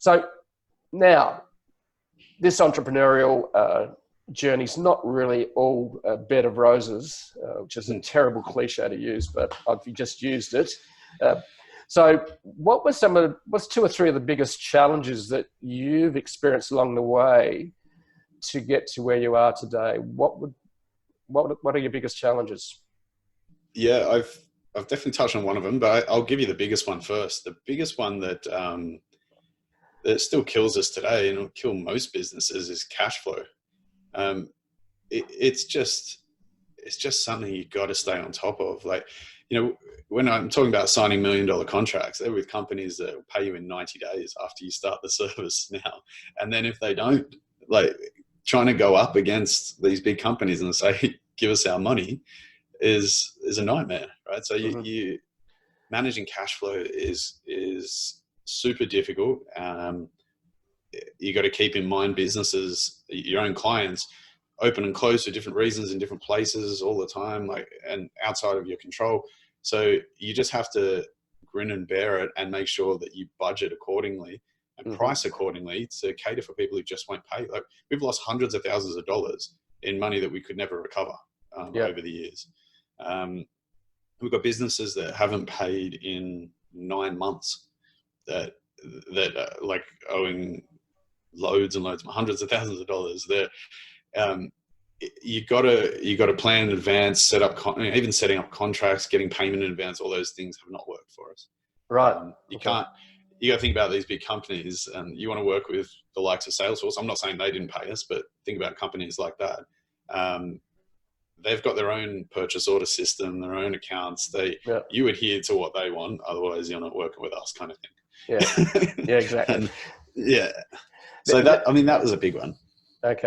So now, this entrepreneurial journey's not really all a bed of roses, which is a terrible cliche to use, but I've just used it. So what's two or three of the biggest challenges that you've experienced along the way to get to where you are today? What are your biggest challenges? Yeah, I've definitely touched on one of them, but I'll give you the biggest one first. The biggest one that that still kills us today, and will kill most businesses, is cash flow. It's just something you've got to stay on top of. Like, when I'm talking about signing $1 million contracts, they're with companies that will pay you in 90 days after you start the service now. And then if they don't, like, trying to go up against these big companies and say, give us our money is a nightmare, right? So you managing cash flow is super difficult. You got to keep in mind businesses, your own clients, open and close for different reasons in different places all the time, and outside of your control. So you just have to grin and bear it and make sure that you budget accordingly and price accordingly to cater for people who just won't pay. Like, we've lost hundreds of thousands of dollars in money that we could never recover over the years. We've got businesses that haven't paid in 9 months that like owing loads and loads, hundreds of thousands of dollars. You got to plan in advance, set up even setting up contracts, getting payment in advance. All those things have not worked for us. Right. You got to think about these big companies, and you want to work with the likes of Salesforce. I'm not saying they didn't pay us, but think about companies like that. They've got their own purchase order system, their own accounts. You adhere to what they want, otherwise you're not working with us, kind of thing. Yeah, exactly. So that was a big one. Okay.